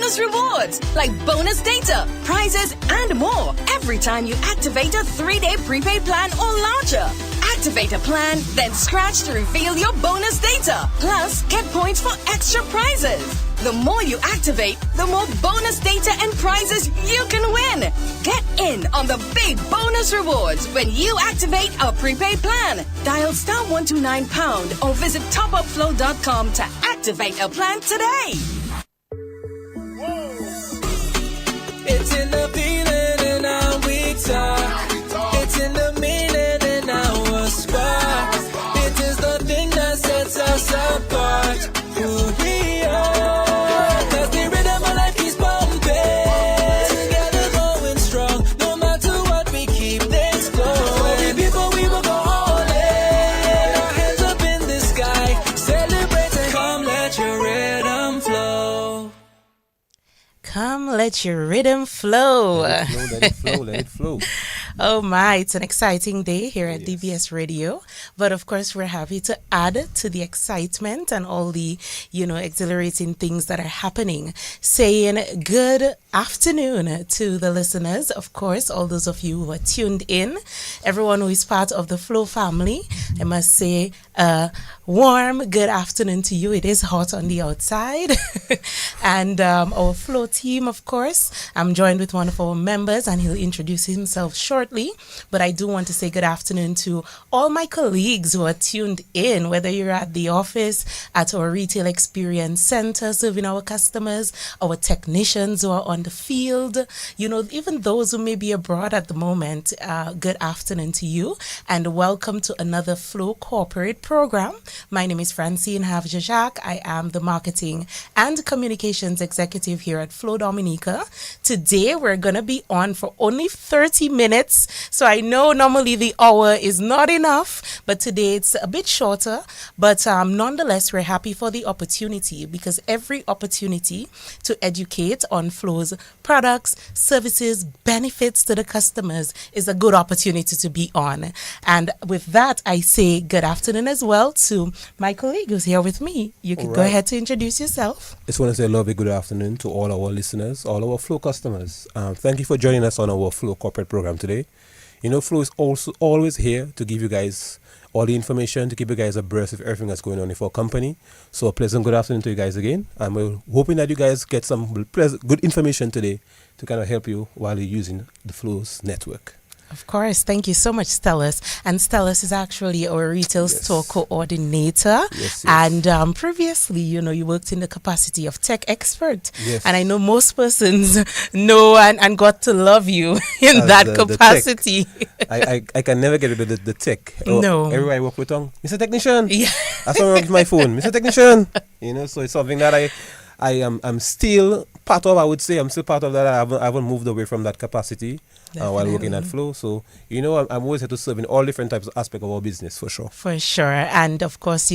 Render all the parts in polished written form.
bonus rewards like bonus data, prizes, and more every time you activate a 3-day prepaid plan or larger. Activate a plan, then scratch to reveal your bonus data. Plus, get points for extra prizes. The more you activate, the more bonus data and prizes you can win. Get in on the big bonus rewards when you activate a prepaid plan. Dial *129# or visit topupflow.com to activate a plan today. It's in the feeling in our weak talk. It's in the meaning in our spark. It is the thing that sets us apart. Who we are. Cause the rhythm of life keeps pumping. Together going strong. No matter what, we keep this going. Before we will go all in. Our hands up in the sky. Celebrating. Come let your rhythm flow. Come, let your rhythm flow. Let it flow, let it flow. Oh my, it's an exciting day here at DBS Radio. But of course, we're happy to add to the excitement and all the, exhilarating things that are happening. Saying good afternoon to the listeners. Of course, all those of you who are tuned in. Everyone who is part of the Flow family. I must say warm good afternoon to you. It is hot on the outside. And our Flow team, of course. I'm joined with one of our members and he'll introduce himself shortly. But I do want to say good afternoon to all my colleagues who are tuned in, whether you're at the office, at our retail experience center serving our customers, our technicians who are on the field, even those who may be abroad at the moment. Good afternoon to you and welcome to another Flow Corporate program. My name is Francine Havjajak. I am the Marketing and Communications Executive here at Flow Dominica. Today we're going to be on for only 30 minutes. So I know normally the hour is not enough, but today it's a bit shorter. But nonetheless, we're happy for the opportunity because every opportunity to educate on Flow's products, services, benefits to the customers is a good opportunity to be on. And with that, I say good afternoon as well to my colleague who's here with me. You can go ahead to introduce yourself. I just want to say a lovely good afternoon to all our listeners, all our Flow customers. Thank you for joining us on our Flow Corporate program today. Flow is also always here to give you guys all the information, to keep you guys abreast of everything that's going on in our company. So a pleasant good afternoon to you guys again. And we're hoping that you guys get some good information today to kind of help you while you're using the Flow's network. Of course. Thank you so much, Stellus. And Stellus is actually our retail store coordinator. Yes. And previously, you worked in the capacity of tech expert. Yes. And I know most persons know and got to love you in that capacity. I can never get rid of the tech. No. Everywhere I work with, Mr. Technician. Yeah. That's why I work with my phone. Mr. Technician. So it's something that I'm still part of. I would say I'm still part of that. I haven't moved away from that capacity while working at Flow. So, I'm always here to serve in all different types of aspects of our business, for sure. For sure. And of course,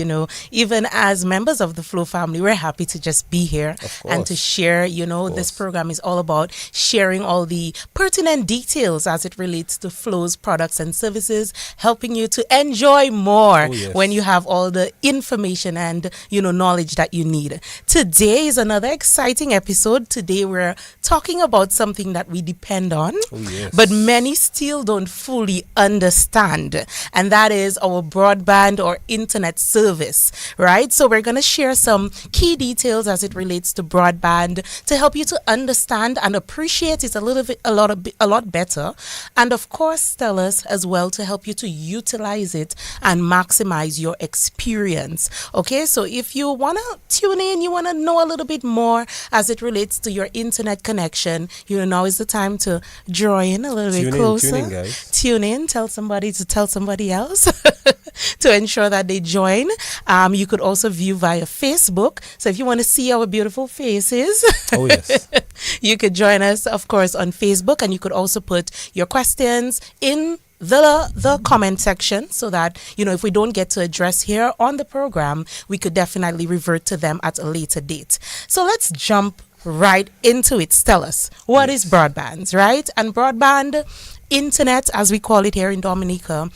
even as members of the Flow family, we're happy to just be here and to share, this program is all about sharing all the pertinent details as it relates to Flow's products and services, helping you to enjoy more when you have all the information and, knowledge that you need. Today is another exciting episode. Today we're talking about something that we depend on. But many still don't fully understand, and that is our broadband or internet service, right? So we're going to share some key details as it relates to broadband to help you to understand and appreciate it a lot better, and of course, tell us as well to help you to utilize it and maximize your experience. Okay, so if you want to tune in, you want to know a little bit more as it relates to your internet connection, now is the time to join a little bit closer. Tune in, guys. Tune in, tell somebody to tell somebody else to ensure that they join. You could also view via Facebook. So if you want to see our beautiful faces, you could join us, of course, on Facebook, and you could also put your questions in the comment section so that, if we don't get to address here on the program, we could definitely revert to them at a later date. So let's jump right into it. Tell us, what is broadband, right? And broadband internet, as we call it here in Dominica,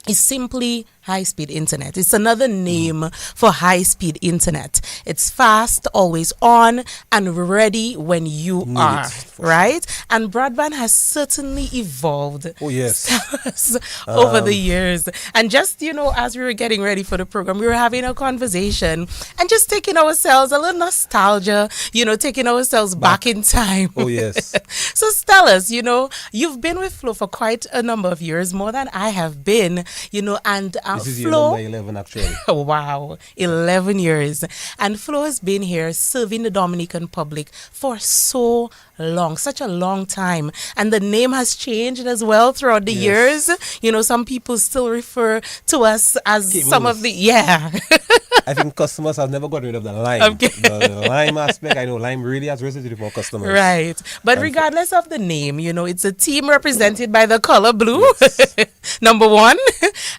is simply high-speed internet. It's another name for high-speed internet. It's fast, always on, and ready when you are, right? And broadband has certainly evolved. Oh, yes. Over the years. And just, as we were getting ready for the program, we were having a conversation and just taking ourselves a little nostalgia, taking ourselves back in time. Oh, yes. So tell us, you've been with Flo for quite a number of years, more than I have been, and this is Flo, year number 11, actually. wow, 11 years. And Flo has been here serving the Dominican public for so long, such a long time. And the name has changed as well throughout the years. Some people still refer to us as Cables. some of the, I think customers have never got rid of the lime. Okay. The lime aspect, I know lime really has resonated for customers. Right. But regardless of the name, it's a team represented by the color blue, number one.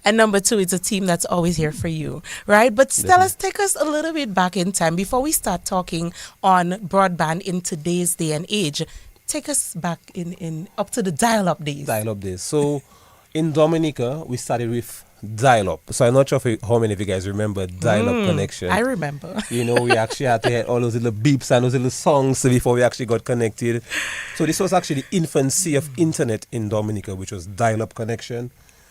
And number two, it's a team that's always here for you, right? But Stella, take us a little bit back in time before we start talking on broadband in today's day and age. Take us back in up to the dial-up days. Dial-up days. So in Dominica, we started with dial-up. So I'm not sure how many of you guys remember dial-up connection. I remember. We actually had to hit all those little beeps and those little songs before we actually got connected. So this was actually the infancy of internet in Dominica, which was dial-up connection.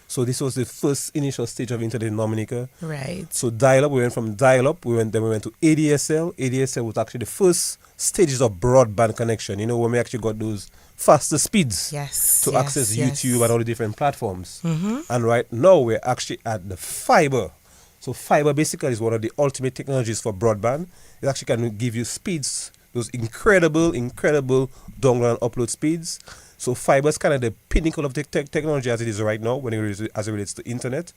So this was the first initial stage of internet in Dominica. Right. So dial-up, we went from dial-up, we went to ADSL. ADSL was actually the first stages of broadband connection, when we actually got those faster speeds to access YouTube and all the different platforms. And right now, we're actually at the fiber. So fiber basically is one of the ultimate technologies for broadband. It actually can give you speeds, those incredible download and upload speeds. So fiber is kind of the pinnacle of technology as it is right now as it relates to internet.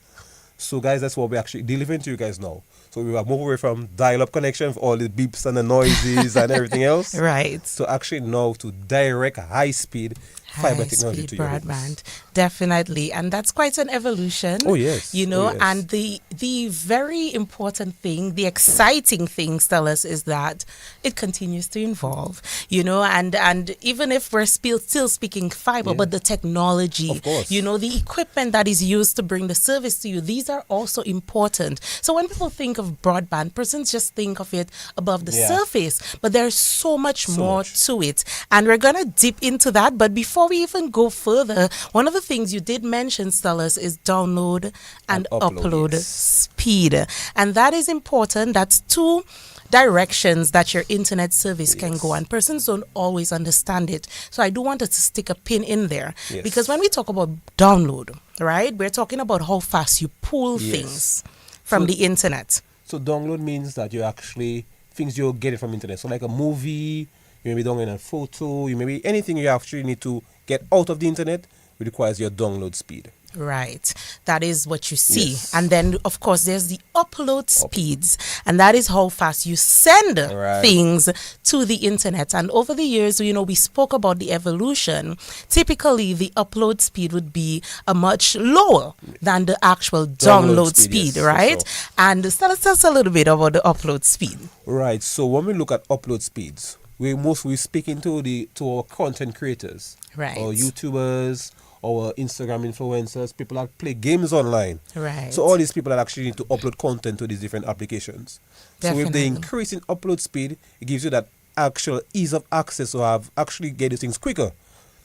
So guys, that's what we're actually delivering to you guys now. So we are moving away from dial-up connection for all the beeps and the noises and everything else. Right. So actually now to direct high-speed fiber technology to your broadband. Definitely. And that's quite an evolution. Oh, yes. And the very important thing, the exciting thing, Stellas, is that it continues to evolve, and even if we're still speaking fiber, but the technology, of course. The equipment that is used to bring the service to you, these are also important. So when people think of broadband, persons just think of it above the surface, but there's so much more to it. And we're going to dip into that. But before we even go further, one of the things you did mention, Stellas, is download and upload speed. And that is important. That's two directions that your internet service can go, and persons don't always understand it. So I do want us to stick a pin in there, because when we talk about download, right, we're talking about how fast you pull things from the internet. So download means that you actually, things you're getting from internet. So like a movie, you may be downloading a photo, you may be anything you actually need to get out of the internet, it requires your download speed. Right. That is what you see. And then, of course, there's the upload speeds. And that is how fast you send things to the internet. And over the years, we spoke about the evolution. Typically, the upload speed would be a much lower than the actual download speed, right? Sure. And tell us a little bit about the upload speed. Right. So when we look at upload speeds, we're speaking to our content creators, right? Our YouTubers, our Instagram influencers, people that play games online. Right. So all these people that actually need to upload content to these different applications. Definitely. So with the increase in upload speed, it gives you that actual ease of access to actually get these things quicker.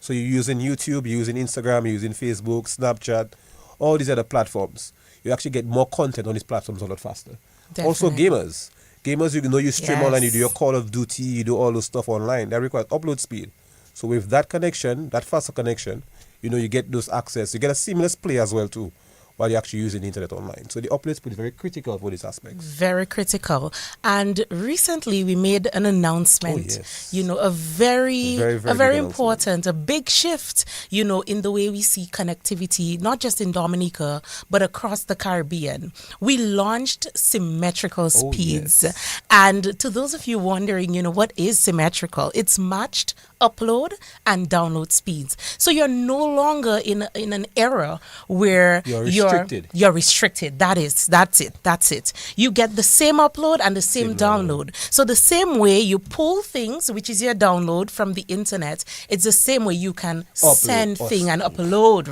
So you're using YouTube, you're using Instagram, you're using Facebook, Snapchat, all these other platforms. You actually get more content on these platforms a lot faster. Definitely. Also gamers, you stream online, you do your Call of Duty, you do all those stuff online. That requires upload speed. So with that connection, that faster connection, you get those access. You get a seamless play as well too, while you're actually using the internet online. So the upload speed is very critical for these aspects. Very critical. And recently we made an announcement, a very important, a big shift, in the way we see connectivity, not just in Dominica, but across the Caribbean. We launched symmetrical speeds. And to those of you wondering, what is symmetrical? It's matched upload and download speeds. So you're no longer in an era where you're restricted. you're restricted. That's it. You get the same upload and the same download. So the same way you pull things, which is your download from the internet, it's the same way you can send thing and upload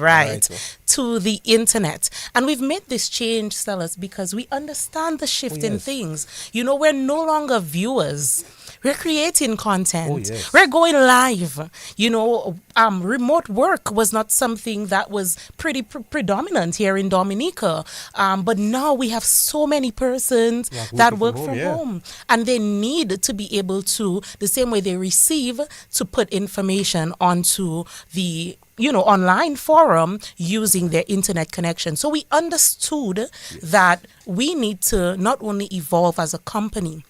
to the internet. And we've made this change, Stellas, because we understand the shift in things. You know, we're no longer viewers. We're creating content. We're going live. You know, remote work was not something that was pretty predominant here in Dominica. But now we have so many persons that work from home. And they need to be able to, the same way they receive, to put information onto the online forum using their internet connection. So we understood that we need to not only evolve as a company,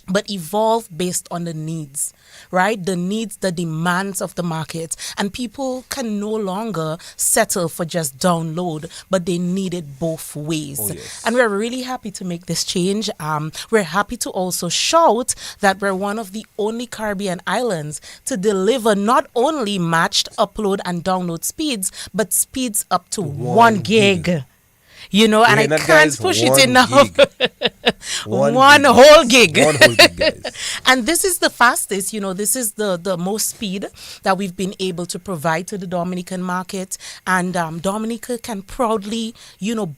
but evolve based on the needs, right? The needs, the demands of the market. And people can no longer settle for just download, but they need it both ways. And we're really happy to make this change. We're happy to also shout that we're one of the only Caribbean islands to deliver not only matched upload and download speeds, but speeds up to 1 gig. You know, and I can't push it enough. One whole gig. Guys. And this is the fastest, this is the most speed that we've been able to provide to the Dominican market. And Dominica can proudly,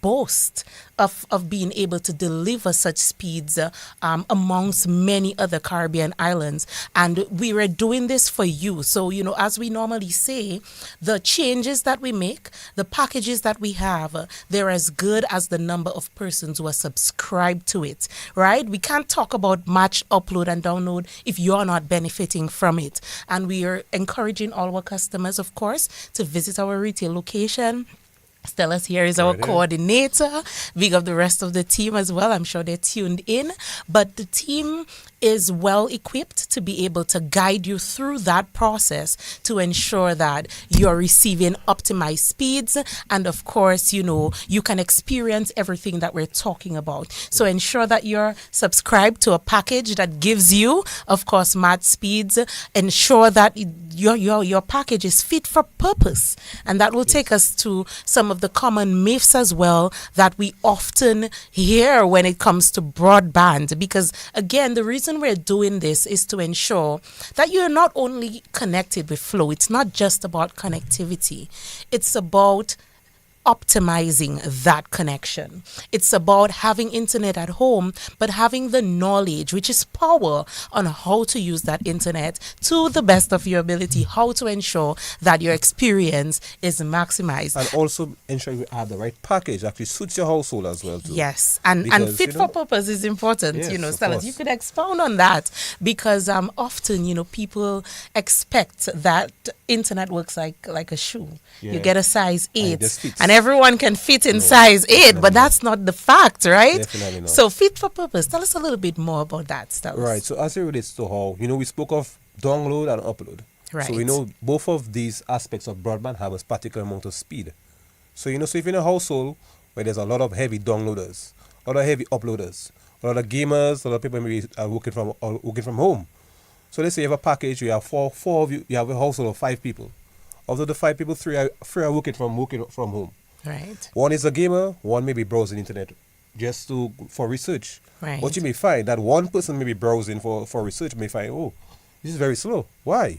boast of being able to deliver such speeds amongst many other Caribbean islands. And we were doing this for you. So, as we normally say, the changes that we make, the packages that we have, they're as good as the number of persons who are subscribed to it, right? We can't talk about match, upload, and download if you're not benefiting from it. And we are encouraging all our customers, of course, to visit our retail location. Stella's here is our coordinator. Big of the rest of the team as well. I'm sure they're tuned in. But the team is well equipped to be able to guide you through that process to ensure that you're receiving optimized speeds. And of course, you can experience everything that we're talking about. So ensure that you're subscribed to a package that gives you, of course, match speeds. Ensure that your package is fit for purpose. And that will take us to some of the common myths as well that we often hear when it comes to broadband. Because again, the reason we're doing this is to ensure that you're not only connected with Flow. It's not just about connectivity. It's about optimizing that connection. It's about having internet at home, but having the knowledge, which is power, on how to use that internet to the best of your ability, how to ensure that your experience is maximized. And also ensure you have the right package, actually suits your household as well too. Yes, and fit for purpose is important, Stella. You could expound on that because often, people expect that internet works like a shoe. You get a size 8 and everyone can fit in size 8, but that's not the fact, right? Definitely not. So fit for purpose. Tell us a little bit more about that stuff. Right. So as it relates to how, we spoke of download and upload. Right. So we know both of these aspects of broadband have a particular amount of speed. So, so if you're in a household where there's a lot of heavy downloaders, a lot of heavy uploaders, a lot of gamers, a lot of people maybe are working from home. So let's say you have a package, you have four of you, you have a household of 5 people. Out of the 5 people, three are working from home. Right. One is a gamer, one may be browsing internet just for research. Right. What you may find that one person may be browsing for research may find, this is very slow. Why?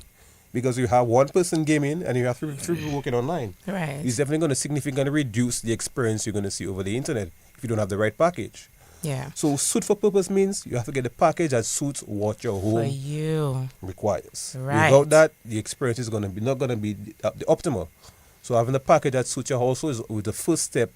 Because you have one person gaming and you have three people working online. Right. It's definitely going to significantly reduce the experience you're going to see over the internet if you don't have the right package. Yeah. So suit for purpose means you have to get the package that suits what your home requires. Right. Without that, the experience is not going to be the optimal. So having a package that suits your household is the first step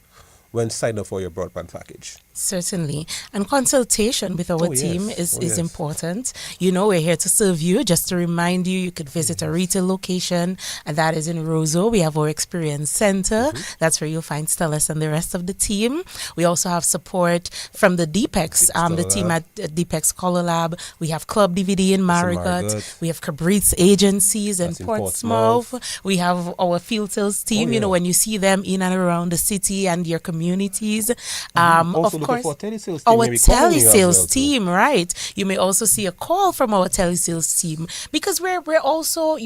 when signing up for your broadband package. Certainly. And consultation with our team is important. We're here to serve you. Just to remind you, you could visit a retail location, and that is in Roseau. We have our experience center. That's where you'll find Stellas and the rest of the team. We also have support from the DPEX, the team at DPEX Color Lab. We have Club DVD in Marigot. We have Cabrit's agencies in Portsmouth. We have our field sales team, when you see them in and around the city and your communities. Also, of course, our telesales team, right? You may also see a call from our telesales team because we're also,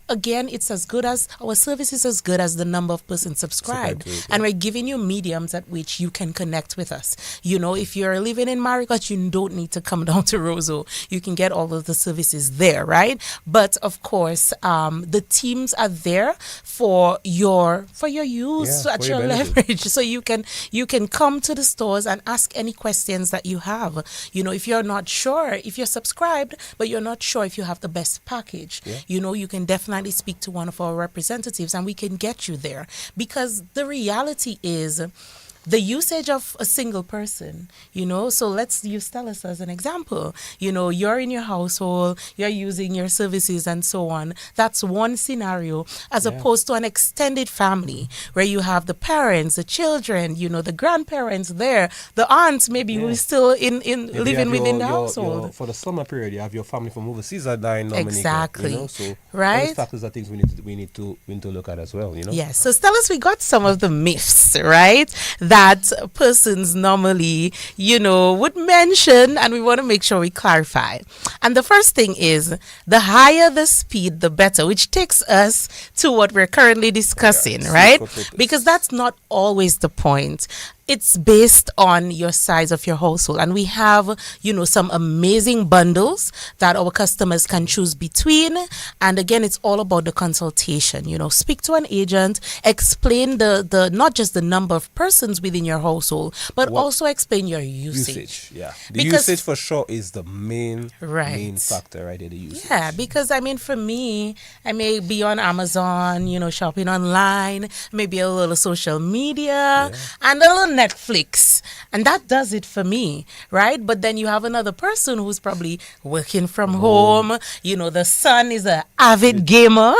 again, it's as good as our service is as good as the number of persons subscribed. Subscribe to it, And we're giving you mediums at which you can connect with us. You know, if you're living in Marigot, you don't need to come down to Roseau. You can get all of the services there, right? But of course, the teams are there for your use Yeah, at for your your benefit. leverage. So you can come to the stores and ask any questions that you have. You know, if you're not sure, if you're subscribed, but you're not sure if you have the best package, you know, you can definitely speak to one of our representatives and we can get you there. Because the reality is, the usage of a single person, you know, so let's use Stella's as an example. You know, you're in your household, you're using your services and so on. That's one scenario, as opposed to an extended family where you have the parents, the children, you know, the grandparents there, the aunts maybe who is still in Maybe living you have within the your- household. for the summer period, you have your family from overseas are dying Dominica. Exactly. You know, so all Right? these factors are things we need to look at as well. You know. Yes. So Stella's, we got some of the myths, right? That persons normally, you know, would mention, and we want to make sure we clarify. And the first thing is, the higher the speed, the better, which takes us to what we're currently discussing, right? Because that's not always the point. It's based on your size of your household. And we have, you know, some amazing bundles that our customers can choose between. And again, it's all about the consultation. You know, speak to an agent, explain the not just the number of persons within your household, but also explain your usage. Yeah. The Because- usage for sure is the main Right. factor right there, the usage. Yeah, because I mean, for me, I may be on Amazon, you know, shopping online, maybe a little social media, and a little Netflix. And that does it for me, right? But then you have another person who's probably working from home. You know, the son is an avid gamer.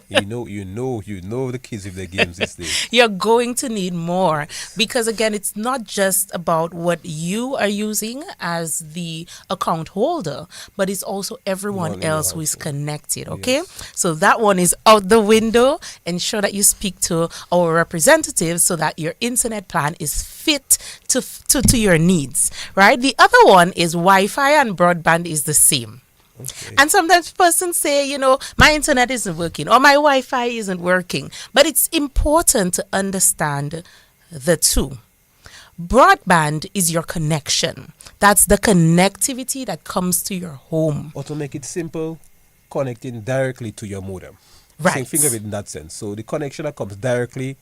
You know the kids with their games these days. You're going to need more because again, it's not just about what you are using as the account holder, but it's also everyone in your else who is household. connected. Okay, so that one is out the window. Ensure that you speak to our representatives so that your internet plan is fit to your needs, right? The other one is Wi-Fi and broadband is the same. Okay. And sometimes persons say, you know, my internet isn't working or my Wi-Fi isn't working. But it's important to understand the two. Broadband is your connection. That's the connectivity that comes to your home. Or to make it simple, connecting directly to your modem. Right. Same think of it in that sense. So the connection that comes directly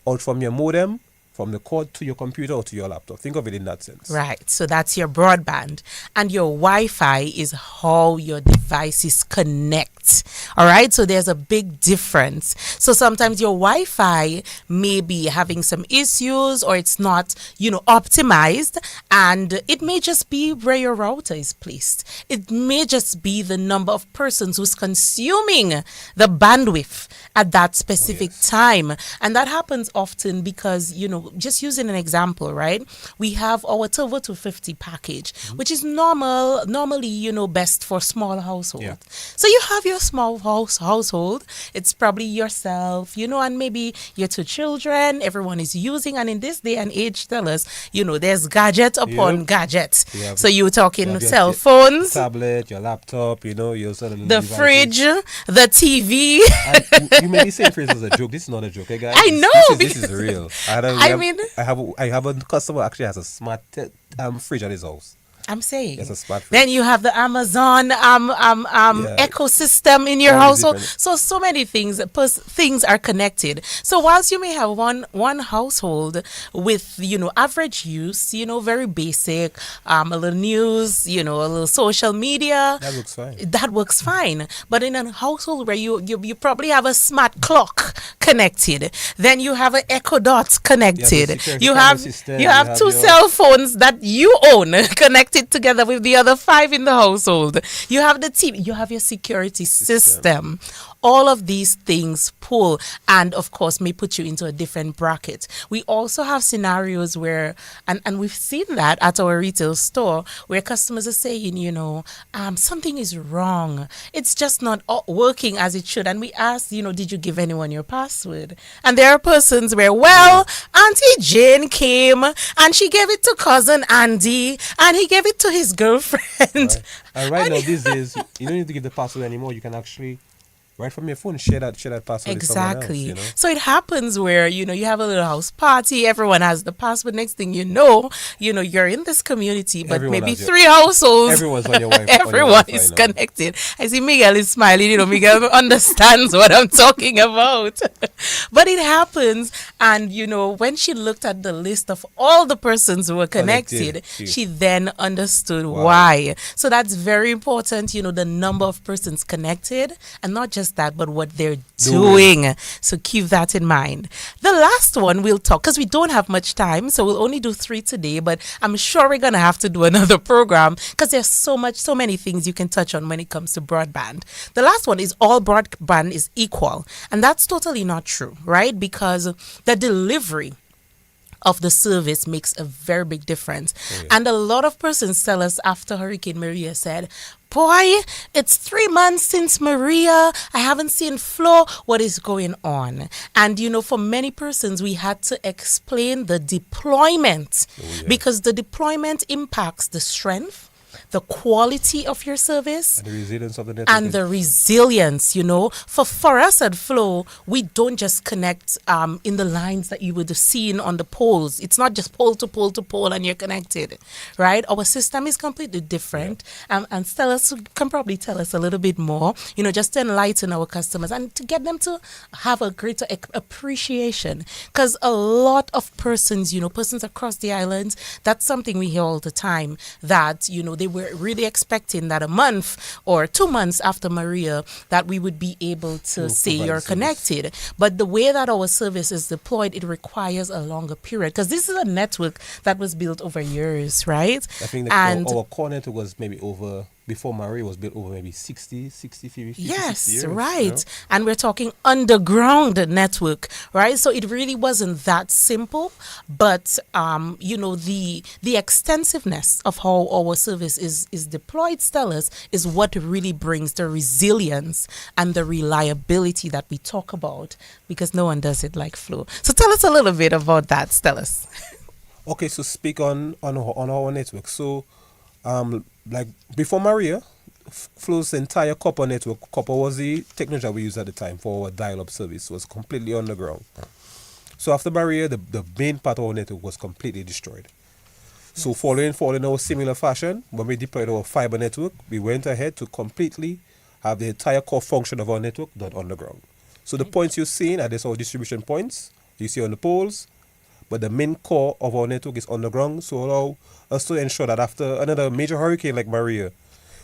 out from your modem, from the cord to your computer or to your laptop. Think of it in that sense. Right. So that's your broadband. And your Wi-Fi is how your devices connect. All right. So there's a big difference. So sometimes your Wi-Fi may be having some issues or it's not, you know, optimized. And it may just be where your router is placed. It may just be the number of persons who's consuming the bandwidth at that specific time. And that happens often because, you know, just using an example, right? We have our Turbo 250 package, which is normally, you know, best for small household. Yeah. So you have your small household. It's probably yourself, you know, and maybe your two children. Everyone is using, and in this day and age, tell us, you know, there's gadget upon gadget. Yeah. So you're talking your cell phones, tablet, your laptop, you know, your sort of the fridge, the TV. And you may be saying phrases as a joke. This is not a joke, eh, guys? I know, This is real. I have a customer who actually has a smart fridge at his house. I'm saying. Yes, a smart fridge. Then you have the Amazon ecosystem in your All these household. different- So many things things are connected. So whilst you may have one household with, you know, average use, you know, very basic, a little news, you know, a little social media. That looks fine. That works fine. But in a household where you probably have a smart clock connected, then you have an Echo Dot connected. security You camera have system, you have two your- cell phones that you own connected together with the other 5 in the household. You have the TV, you have your security system. All of these things pull and of course may put you into a different bracket. We also have scenarios where, and we've seen that at our retail store, where customers are saying, you know, something is wrong. It's just not working as it should. And we ask, you know, did you give anyone your password? And there are persons where, well, Auntie Jane came and she gave it to cousin Andy and he gave it to his girlfriend. Right. And right now, these days, you don't need to give the password anymore. You can actually right from your phone, share that password with someone else, Exactly. you know. So it happens where, you have a little house party, everyone has the password. Next thing you're in this community, but Everyone maybe has your- 3 households. Everyone's on your wife. Everyone Wi-Fi is now. connected. I see Miguel is smiling. Miguel understands what I'm talking about. But it happens. And, when she looked at the list of all the persons who were connected, she then understood why. So that's very important, the number of persons connected, and not just that, but what they're doing. So keep that in mind. The last one we'll talk, because we don't have much time, so we'll only do 3 today, but I'm sure we're going to have to do another program because there's so many things you can touch on when it comes to broadband. The last one is all broadband is equal. And that's totally not true, right? Because the delivery of the service makes a very big difference. And a lot of persons tell us after Hurricane Maria said, boy, it's 3 months since Maria. I haven't seen flow. What is going on? And, for many persons, we had to explain the deployment because the deployment impacts the strength, the quality of your service, and the resilience of the network. and the resilience, For us at Flow, we don't just connect in the lines that you would have seen on the poles. It's not just pole to pole to pole and you're connected, right? Our system is completely different. And Stella can probably tell us a little bit more, just to enlighten our customers and to get them to have a greater appreciation. Because a lot of persons, persons across the islands, that's something we hear all the time, that, they were really expecting that a month or 2 months after Maria that we would be able to say you're connected. But the way that our service is deployed, it requires a longer period because this is a network that was built over years, right? I think our core network was maybe over, before Maria was built, over maybe 50 yes, years. Right. And we're talking underground network, right? So it really wasn't that simple, but the extensiveness of how our service is deployed, Stellas, is what really brings the resilience and the reliability that we talk about, because no one does it like Flow. So tell us a little bit about that, Stellas. Okay, so speak on our network. So like before Maria, Flow's entire copper network, copper was the technology that we used at the time for our dial-up service, was completely underground. So after Maria, the main part of our network was completely destroyed. So following our similar fashion, when we deployed our fiber network, we went ahead to completely have the entire core function of our network done underground. So the points you're seeing are just our distribution points you see on the poles, but the main core of our network is underground, so allow us to ensure that after another major hurricane like Maria,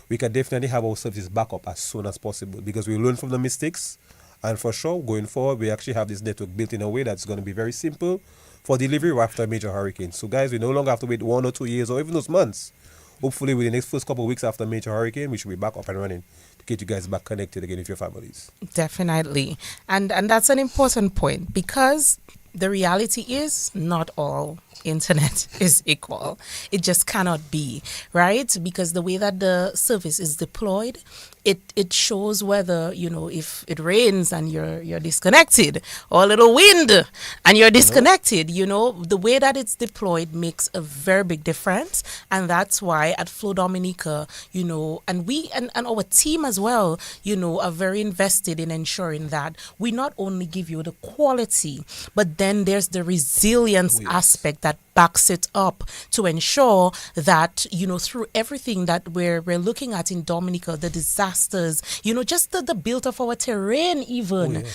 we can definitely have our services back up as soon as possible, because we learn from the mistakes, and for sure, going forward, we actually have this network built in a way that's going to be very simple for delivery after a major hurricane. So guys, we no longer have to wait 1 or 2 years or even those months. Hopefully within the next first couple of weeks after a major hurricane, we should be back up and running to get you guys back connected again with your families. Definitely. And that's an important point, because the reality is not all internet is equal. It just cannot be, right? Because the way that the service is deployed, it shows whether, if it rains and you're disconnected, or a little wind and you're disconnected, the way that it's deployed makes a very big difference. And that's why at Flow Dominica, and we and our team as well, are very invested in ensuring that we not only give you the quality, but then there's the resilience aspect that backs it up to ensure that, through everything that we're looking at in Dominica, the disasters, just the build of our terrain even,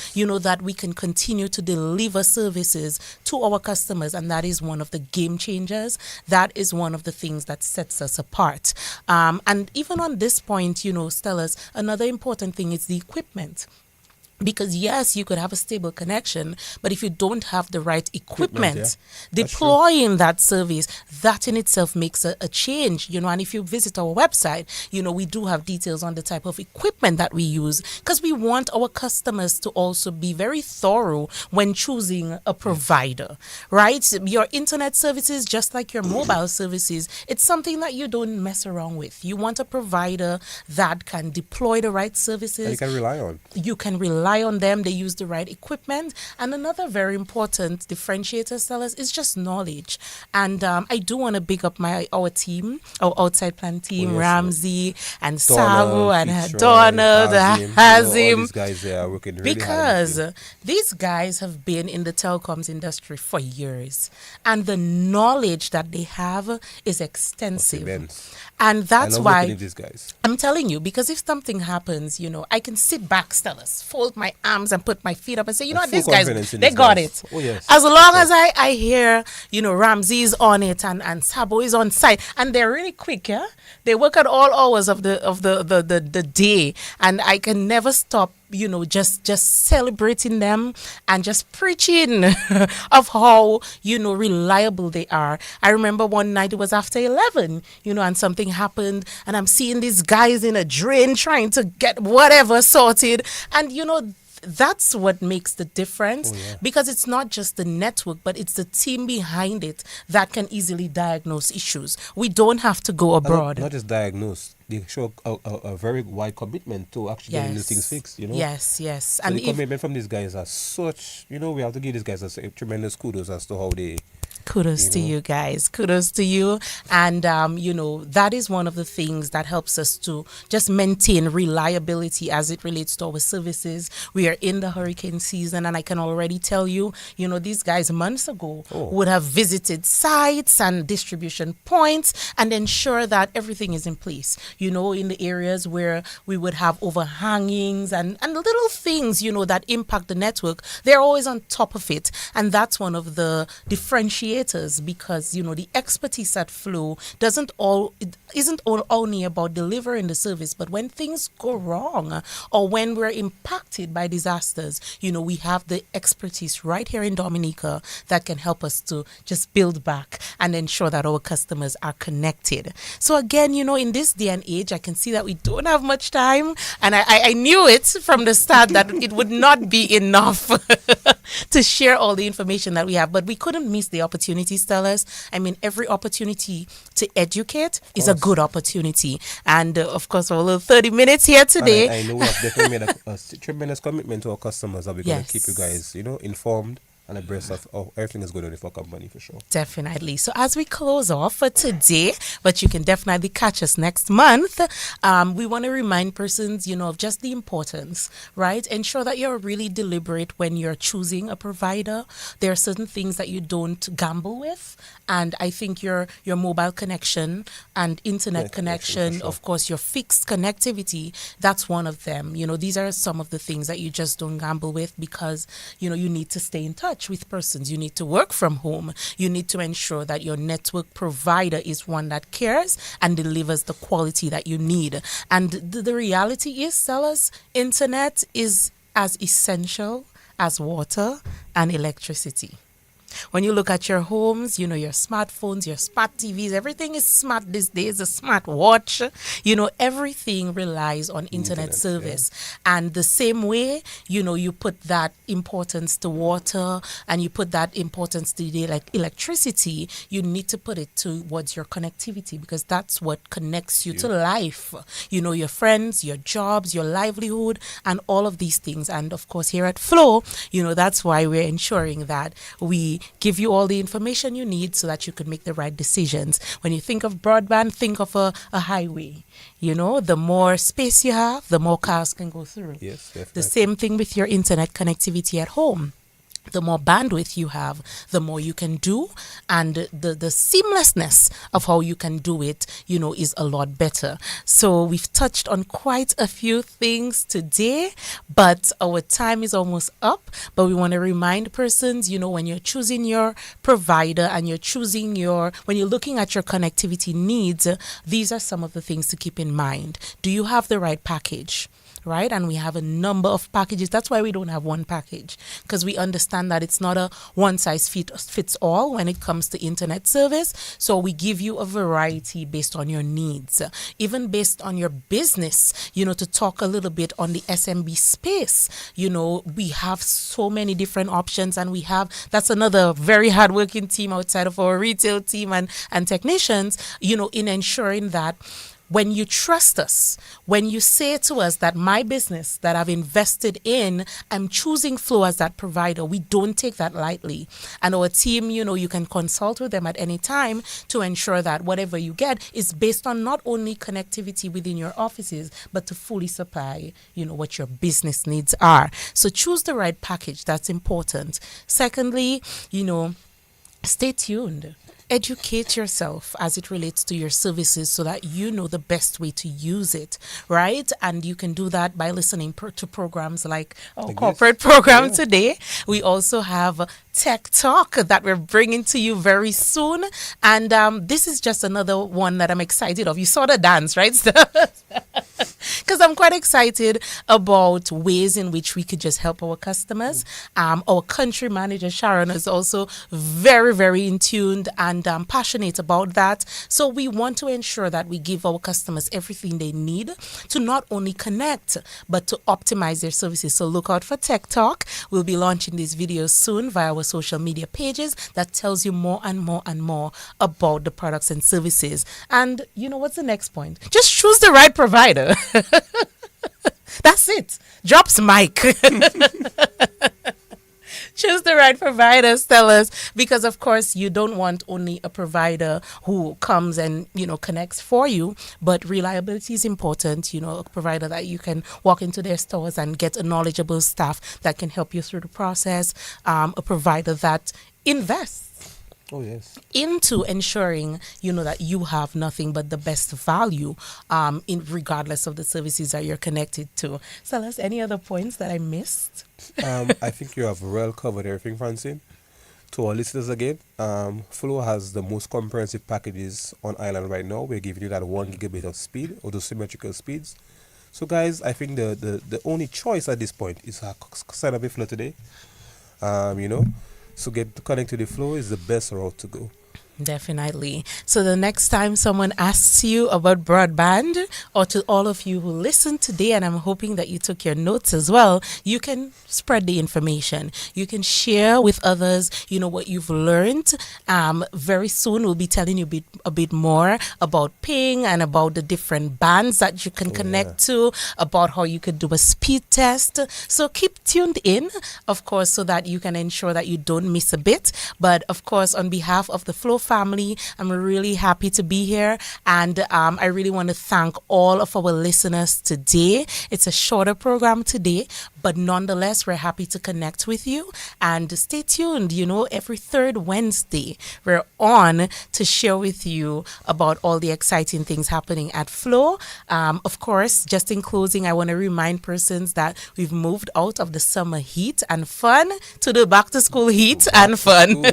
that we can continue to deliver services to our customers. And that is one of the game changers. That is one of the things that sets us apart. And even on this point, Stellas, another important thing is the equipment. Because yes, you could have a stable connection, but if you don't have the right equipment deploying that service, that in itself makes a change, and if you visit our website, we do have details on the type of equipment that we use, because we want our customers to also be very thorough when choosing a provider, right? Your internet services, just like your mobile services, it's something that you don't mess around with. You want a provider that can deploy the right services. And you can rely on. You can rely rely on them, they use the right equipment. And another very important differentiator, sellers, is just knowledge. And I do want to big up our team, our outside plant team, Ramsey and Savo and Donald, Hazim. All these guys, they are working really because hard. these guys have been in the telecoms industry for years, and the knowledge that they have is extensive. And that's why these guys. I'm telling you, because if something happens, I can sit back, Stellas, fold my arms and put my feet up and say, what, these guys, they got it. Oh, yes. As long as I hear, Ramsey's on it and Sabo is on site, and they're really quick, yeah? They work at all hours of the day, and I can never stop just celebrating them and just preaching of how, reliable they are. I remember one night, it was after 11, and something happened, and I'm seeing these guys in a drain trying to get whatever sorted. And, that's what makes the difference, because it's not just the network, but it's the team behind it that can easily diagnose issues. We don't have to go abroad. Not just diagnose. They show a very wide commitment to actually getting these things fixed, Yes. So And the commitment from these guys are such, we have to give these guys a tremendous kudos as to how they... Kudos to you guys. Kudos to you. And, that is one of the things that helps us to just maintain reliability as it relates to our services. We are in the hurricane season, and I can already tell you, these guys months ago would have visited sites and distribution points and ensure that everything is in place. In the areas where we would have overhangings and little things, that impact the network, they're always on top of it. And that's one of the differentiators, because the expertise at Flow isn't only about delivering the service, but when things go wrong or when we're impacted by disasters, we have the expertise right here in Dominica that can help us to just build back and ensure that our customers are connected. So again, in this day and age, I can see that we don't have much time, and I knew it from the start that it would not be enough to share all the information that we have, but we couldn't miss the opportunities, Stellas. I mean, every opportunity to educate is a good opportunity. And of course, our little 30 minutes here today. I know we have definitely made a tremendous commitment to our customers that we're going to keep you guys, informed and abreast of everything is going on with our company, for sure. Definitely. So as we close off for today, but you can definitely catch us next month, we want to remind persons, of just the importance, right? Ensure that you're really deliberate when you're choosing a provider. There are certain things that you don't gamble with. And I think your mobile connection and internet connection, sure. of course, your fixed connectivity, that's one of them. These are some of the things that you just don't gamble with, because, you need to stay in touch with persons. You need to work from home. You need to ensure that your network provider is one that cares and delivers the quality that you need. And the reality is, sellers, internet is as essential as water and electricity. When you look at your homes, your smartphones, your smart TVs, everything is smart these days, a smart watch, everything relies on internet service. Yeah. And the same way, you put that importance to water and you put that importance to electricity, you need to put it towards your connectivity, because that's what connects you to life. Your friends, your jobs, your livelihood, and all of these things. And of course, here at Flow, that's why we're ensuring that we give you all the information you need so that you can make the right decisions. When you think of broadband, think of a highway. The more space you have, the more cars can go through. Yes, definitely. The same thing with your internet connectivity at home. The more bandwidth you have, the more you can do, and the seamlessness of how you can do it, is a lot better. So we've touched on quite a few things today, but our time is almost up. But we want to remind persons, when you're choosing your provider and when you're looking at your connectivity needs, these are some of the things to keep in mind. Do you have the right package? Right? And we have a number of packages. That's why we don't have one package, because we understand that it's not a one size fits all when it comes to internet service. So we give you a variety based on your needs, even based on your business, to talk a little bit on the SMB space. We have so many different options, and that's another very hardworking team outside of our retail team and technicians, in ensuring that when you trust us, when you say to us that my business that I've invested in, I'm choosing Flow as that provider, we don't take that lightly. And our team, you can consult with them at any time to ensure that whatever you get is based on not only connectivity within your offices, but to fully supply, what your business needs are. So choose the right package. That's important. Secondly, stay tuned. Educate yourself as it relates to your services so that you know the best way to use it, right? And you can do that by listening to programs like our corporate program today. We also have Tech Talk that we're bringing to you very soon. And this is just another one that I'm excited of. You saw the dance, right? Because I'm quite excited about ways in which we could just help our customers. Our country manager, Sharon, is also very, very in tune and passionate about that. So we want to ensure that we give our customers everything they need to not only connect, but to optimize their services. So look out for Tech Talk. We'll be launching these videos soon via our social media pages that tells you more and more and more about the products and services. And what's the next point? Just choose the right provider. That's it. Drops mic. Choose the right provider, Stellas, because of course you don't want only a provider who comes and connects for you, but reliability is important. A provider that you can walk into their stores and get a knowledgeable staff that can help you through the process. A provider that invests into ensuring that you have nothing but the best value in regardless of the services that you're connected to. Stellas, any other points that I missed? I think you have well covered everything, Francine. To our listeners again, Flow has the most comprehensive packages on island right now. We're giving you that 1 gigabit of speed or the symmetrical speeds. So guys, I think the only choice at this point is sign up with Flow today. So get connected to the Flow is the best route to go. Definitely. So the next time someone asks you about broadband, or to all of you who listened today, and I'm hoping that you took your notes as well, you can spread the information. You can share with others, what you've learned. Very soon we'll be telling you a bit more about ping and about the different bands that you can connect to, about how you could do a speed test. So keep tuned in, of course, so that you can ensure that you don't miss a bit. But of course, on behalf of the Flow family, I'm really happy to be here, and I really want to thank all of our listeners today. It's a shorter program today, but nonetheless, we're happy to connect with you, and stay tuned. Every third Wednesday, we're on to share with you about all the exciting things happening at Flow. Of course, just in closing, I want to remind persons that we've moved out of the summer heat and fun to the back to school heat and fun.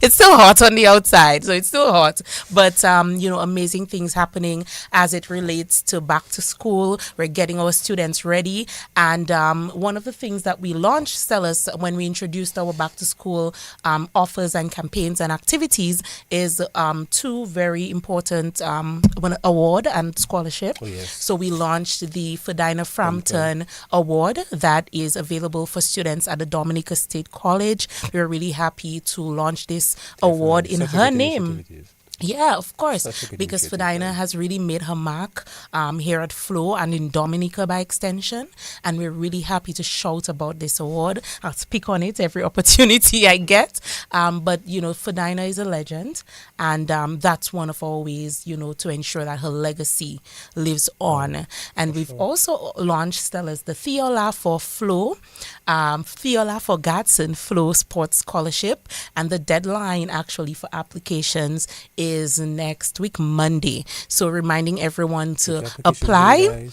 It's still hot on the outside, so it's still hot, but amazing things happening as it relates to back to school. We're getting our students ready, and one of the things that we launched, Stellas, when we introduced our back to school offers and campaigns and activities is two very important award and scholarship. So we launched the Fedina Frampton Award that is available for students at the Dominica State College. We're really happy to launch this award in her name. Yeah, of course, because Fedina has really made her mark here at Flow and in Dominica by extension, and we're really happy to shout about this award. I'll speak on it every opportunity I get, but Fedina is a legend, and that's one of our ways, to ensure that her legacy lives on. And we've also launched, Stellas, the Theola for Flow, Theola for Gadsden Flow Sports Scholarship, and the deadline actually for applications is next week, Monday. So reminding everyone to apply.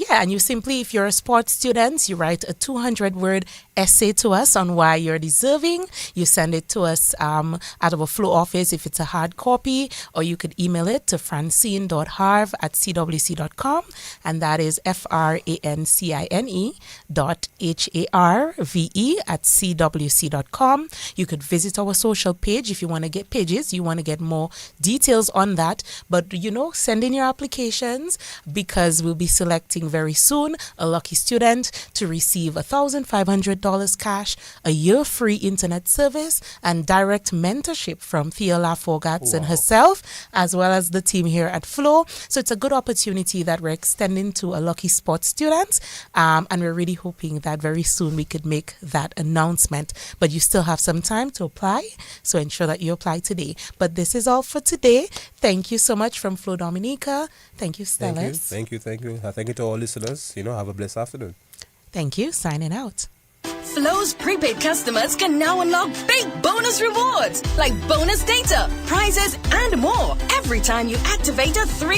And you simply, if you're a sports student, you write a 200-word essay to us on why you're deserving. You send it to us at our Flow office if it's a hard copy, or you could email it to francine.harve@cwc.com, and that is francine.harve@cwc.com. You could visit our social page if you want to get pages, you want to get more details on that. But, send in your applications because we'll be selecting very soon a lucky student to receive $1,500 cash, a year free internet service, and direct mentorship from Theola Forgatz and herself, as well as the team here at Flow. So it's a good opportunity that we're extending to a lucky spot students. And we're really hoping that very soon we could make that announcement. But you still have some time to apply, so ensure that you apply today. But this is all for today. Thank you so much from Flo Dominica. Thank you, Stellas. Thank you. Thank you to all listeners. Have a blessed afternoon. Thank you. Signing out. Flow's prepaid customers can now unlock big bonus rewards like bonus data, prizes, and more every time you activate a 3